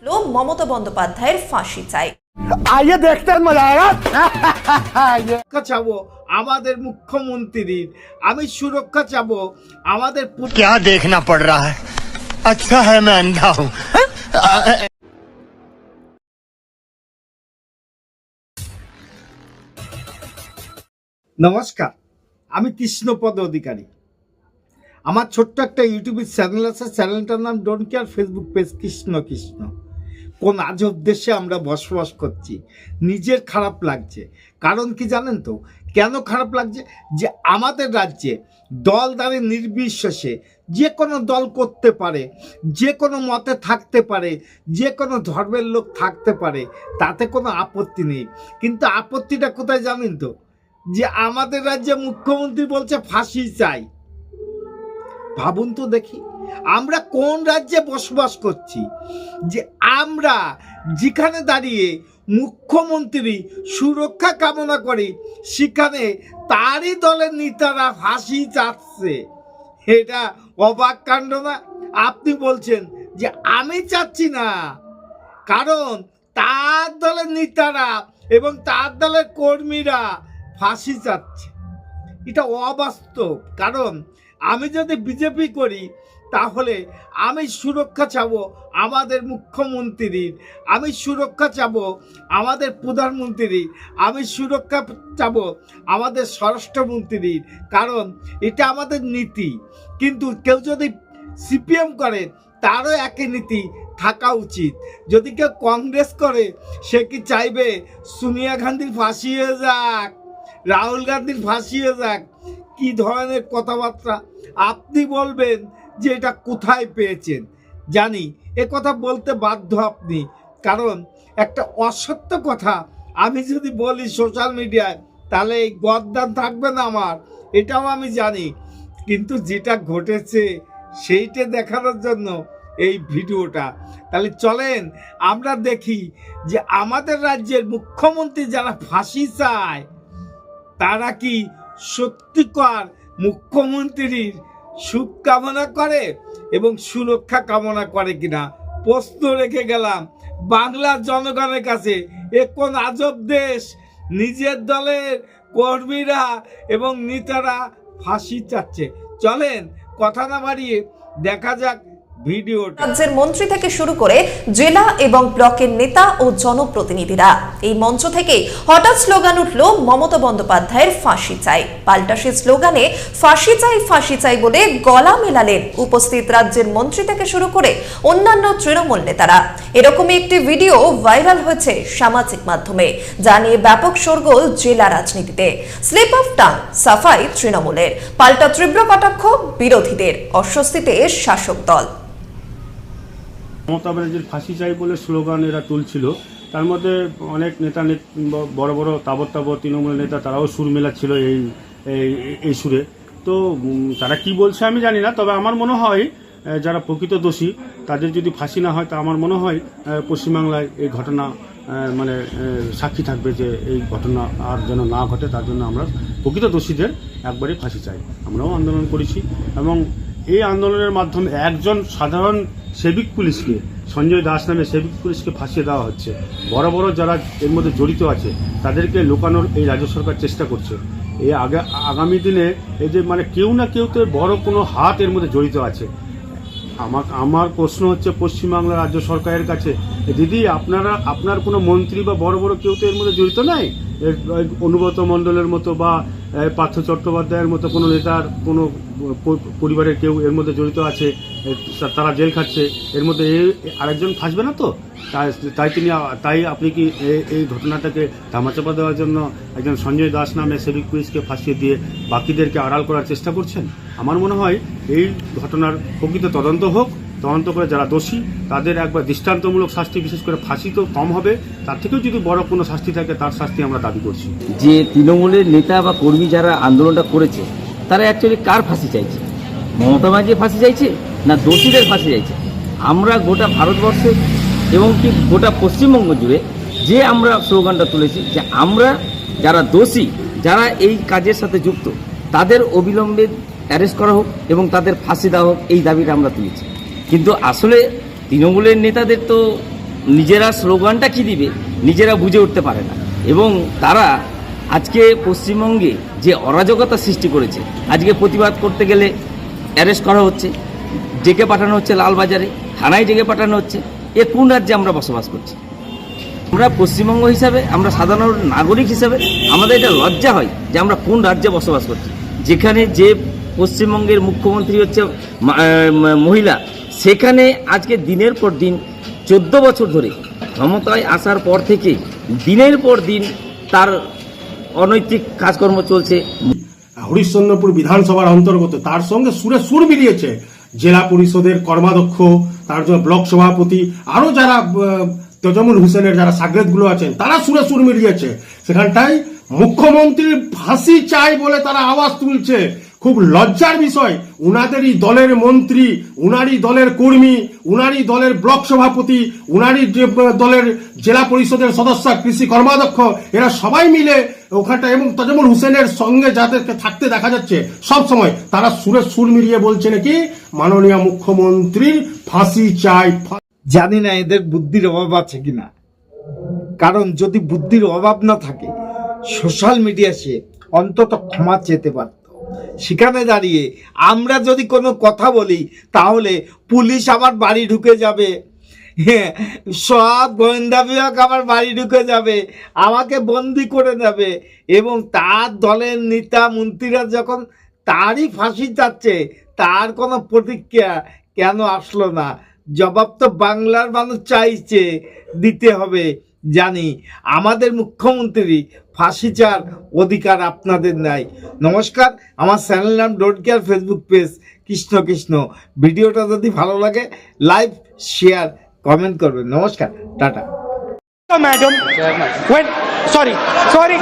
মমতা বন্দ্যোপাধ্যায়ের ফাঁসি চাই। आइए देखते हैं मजा आएगा। চাবো আমাদের মুখ্যমন্ত্রীর, আমি সুরক্ষা চাবো আমাদের। क्या देखना पड़ रहा है? अच्छा है मैं अंधा हूँ। নমস্কার, আমি কৃষ্ণপদ অধিকারী। আমার ছোট্ট একটা ইউটিউবের চ্যানেল আছে, চ্যানেলটার নাম don't care, Facebook page Krishna Krishna. কোন আজব দেশে আমরা বসবাস করছি, নিজের খারাপ লাগছে। কারণ কি জানেন তো কেন খারাপ লাগছে? যে আমাদের রাজ্যে দলদারে নির্বিশেষে যে কোনো দল করতে পারে, যে কোনো মতে থাকতে পারে, যে কোনো ধর্মের লোক থাকতে পারে, তাতে কোনো আপত্তি নেই। কিন্তু আপত্তিটা কোথায় জানেন তো? যে আমাদের রাজ্যে মুখ্যমন্ত্রী বলছে ফাঁসি চাই। ভাবুন তো দেখি, আমরা কোন রাজ্যে বসবাস করছি যে আমরা যেখানে দাঁড়িয়ে মুখ্যমন্ত্রী সুরক্ষা কামনা করি, সেখানে তারই দলের নেতারা ফাঁসি চাচ্ছে। এটা অবাক কাণ্ড না? আপনি বলছেন যে আমি চাচ্ছি না, কারণ তার দলের নেতারা এবং তার দলের কর্মীরা ফাঁসি চাচ্ছে। এটা অবাস্তব। কারণ আমি যদি বিজেপি করি তাহলে আমি সুরক্ষা চাবো আমাদের মুখ্যমন্ত্রীর, আমি সুরক্ষা চাবো আমাদের প্রধানমন্ত্রীর, আমি সুরক্ষা চাবো আমাদের স্বরাষ্ট্রমন্ত্রীর, কারণ এটা আমাদের নীতি। কিন্তু কেউ যদি সিপিএম করে তারও একই নীতি থাকা উচিত। যদি কেউ কংগ্রেস করে সে কি চাইবে সোনিয়া গান্ধীর ফাঁসি হয়ে যাক, রাহুল গান্ধীর ফাঁসি হয়ে যাক? কি ধরনের কথাবার্তা! আপনি বলবেন যে এটা কোথায় পেয়েছেন। জানি এ কথা বলতে বাধ্য আপনি, কারণ একটা অসত্য কথা আমি যদি বলি সোশ্যাল মিডিয়ায় তাহলে এই গদ্দান থাকবে না আমার, এটাও আমি জানি। কিন্তু যেটা ঘটেছে সেইটা দেখানোর জন্য এই ভিডিওটা। তাহলে চলেন আমরা দেখি যে আমাদের রাজ্যের মুখ্যমন্ত্রী যারা ফাঁসি চায় তারা কি সত্যিকার মুখ্যমন্ত্রীর সুখ কামনা করে এবং সুরক্ষা কামনা করে কিনা প্রশ্ন রেখে গেলাম বাংলার জনগণের কাছে। এ কোন আজব দেশ, নিজের দলের কর্মীরা এবং নেতারা ফাঁসি চাচ্ছে। চলেন কথা না বাড়িয়ে দেখা যাক ভিডিওটা। রাজ্যের মন্ত্রী থেকে শুরু করে জেলা এবং ব্লকের নেতা ও জনপ্রতিনিধিরা এই মঞ্চ থেকে হঠাৎ স্লোগান উঠল মমতা বন্দ্যোপাধ্যায়ের ফাঁসি চাই। পাল্টা সে স্লোগানে ফাঁসি চাই বলে গলা মেলালেন উপস্থিত রাজ্যের মন্ত্রী থেকে শুরু করে অন্যান্য তৃণমূল নেতারা। এরকমই একটি ভিডিও ভাইরাল হয়েছে সামাজিক মাধ্যমে, যা নিয়ে ব্যাপক শোরগোল জেলা রাজনীতিতে। স্লিপ অফ টাং সাফাই তৃণমূলের, পাল্টা তীব্র কটাক্ষ বিরোধীদের, অস্বস্তিতে শাসক দল। মমতা ব্যানার্জির ফাঁসি চাই বলে স্লোগান এরা তুলছিল, তার মধ্যে অনেক নেতা বড় বড় তাবৎ তৃণমূল নেতা তারাও সুর মেলাচ্ছিল এই সুরে। তো তারা কি বলছে আমি জানি না, তবে আমার মনে হয় যারা প্রকৃত দোষী তাদের যদি ফাঁসি না হয় তা আমার মনে হয় পশ্চিমবাংলায় এই ঘটনা মানে সাক্ষী থাকবে যে এই ঘটনা আর যেন না ঘটে। তার জন্য আমরা প্রকৃত দোষীদের একবারই ফাঁসি চাই। আমরাও আন্দোলন করেছি এবং এই আন্দোলনের মাধ্যমে একজন সাধারণ সেবিক পুলিশকে, সঞ্জয় দাস নামে সেবিক পুলিশকে ফাঁসিয়ে দেওয়া হচ্ছে। বড় বড় যারা এর মধ্যে জড়িত আছে তাদেরকে লুকানোর এই রাজ্য সরকার চেষ্টা করছে। এই আগামী দিনে এই যে মানে কেউ না কেউ তো বড় কোনো হাত এর মধ্যে জড়িত আছে। আমার প্রশ্ন হচ্ছে পশ্চিমবাংলা রাজ্য সরকারের কাছে, দিদি আপনার কোনো মন্ত্রী বা বড় বড় কেউ তো এর মধ্যে জড়িত নাই? অনুব্রত মণ্ডলের মতো বা পার্থ চট্টোপাধ্যায়ের মতো কোনো নেতার কোনো পরিবারের কেউ এর মধ্যে জড়িত আছে, তারা জেল খাচ্ছে, এর মধ্যে আরেকজন ফাঁসবে না তো? তাই আপনি কি এই ঘটনাটাকে ধামাচাপা দেওয়ার জন্য একজন সঞ্জয় দাস নামে সেবিক পুলিশকে ফাঁসিয়ে দিয়ে বাকিদেরকে আড়াল করার চেষ্টা করছেন? আমার মনে হয় এই ঘটনার প্রকৃত তদন্ত হোক, তদন্ত করে যারা দোষী তাদের একবার দৃষ্টান্তমূলক শাস্তি, বিশেষ করে ফাঁসি তো কম হবে, তার থেকেও যদি বড় কোনো শাস্তি থাকে তার শাস্তি আমরা দাবি করছি। যে তৃণমূলের নেতা বা কর্মী যারা আন্দোলনটা করেছে তারা অ্যাকচুয়ালি কার ফাঁসি চাইছে? মমতা ব্যানার্জির ফাঁসি চাইছে না দোষীদের ফাঁসি চাইছে? আমরা গোটা ভারতবর্ষে এবং কি গোটা পশ্চিমবঙ্গ জুড়ে যে আমরা স্লোগানটা তুলেছি যে আমরা যারা দোষী, যারা এই কাজের সাথে যুক্ত, তাদের অবিলম্বে অ্যারেস্ট করা হোক এবং তাদের ফাঁসি দেওয়া হোক, এই দাবিটা আমরা তুলেছি। কিন্তু আসলে তৃণমূলের নেতাদের তো নিজেরা স্লোগানটা কি দিবে নিজেরা বুঝে উঠতে পারে না, এবং তারা আজকে পশ্চিমবঙ্গে যে অরাজকতা সৃষ্টি করেছে, আজকে প্রতিবাদ করতে গেলে অ্যারেস্ট করা হচ্ছে, ডেকে পাঠানো হচ্ছে লালবাজারে, থানায় ডেকে পাঠানো হচ্ছে। এ কোন রাজ্যে আমরা বসবাস করছি? আমরা পশ্চিমবঙ্গ হিসাবে, আমরা সাধারণ নাগরিক হিসাবে আমাদের এটা লজ্জা হয় যে আমরা কোন রাজ্যে বসবাস করছি, যেখানে যে পশ্চিমবঙ্গের মুখ্যমন্ত্রী হচ্ছে মহিলা, সেখানে আজকে দিনের পর দিন 14 বছর ধরে ক্ষমতায় আসার পর থেকে দিনের পর দিন তার অনৈতিক কাজকর্ম চলছে। হরিশ্চন্দ্রপুর বিধানসভার অন্তর্গত, তার সঙ্গে সুরে সুর মিলিয়েছে জেলা পরিষদের কর্মাধ্যক্ষ, তার জন্য ব্লক সভাপতি, আরো যারা তজমুল হোসেনের যারা সাগরেদগুলো আছেন, তারা সুরে সুর মিলিয়েছে। সেখানটায় মুখ্যমন্ত্রীর ফাঁসি চাই বলে তারা আওয়াজ তুলছে। খুব লজ্জার বিষয়, উনাদেরই দলের মন্ত্রী, উনারই দলের কর্মী, উনারই দলের ব্লক সভাপতি, উনারই দলের জেলা পরিষদের সদস্য, কৃষি কর্মাধ্যক্ষ, এরা সবাই মিলে ওখানটা, এবং তজমুল হোসেনের সঙ্গে যাদেরকে থাকতে দেখা যাচ্ছে সব সময়, তারা সুরে সুর মিলিয়ে বলছে নাকি মাননীয় মুখ্যমন্ত্রীর ফাঁসি চাই। জানি না এদের বুদ্ধির অভাব আছে কিনা, কারণ যদি বুদ্ধির অভাব না থাকে সোশ্যাল মিডিয়া সে অন্তত ক্ষমা চেতে পারত। সেখানে দাঁড়িয়ে আমরা যদি কোনো কথা বলি তাহলে পুলিশ আমার বাড়ি ঢুকে যাবে, সব গোয়েন্দা বিভাগ আমার বাড়ি ঢুকে যাবে, আমাকে বন্দি করে নেবে, এবং তার দলের নেতা মন্ত্রীরা যখন তারই ফাঁসি চাচ্ছে, তার কোনো প্রতিক্রিয়া কেন আসলো না? জবাব তো বাংলার মানুষ চাইছে, দিতে হবে। জানি আমাদের মুখ্যমন্ত্রী ফাঁসি চার অধিকার আপনাদের নাই। নমস্কার, আমার চ্যানেল নাম don't care, Facebook page Krishna Krishna. ভিডিওটা যদি ভালো লাগে লাইক, শেয়ার, কমেন্ট করবেন। নমস্কার, টাটা। Madam, sorry.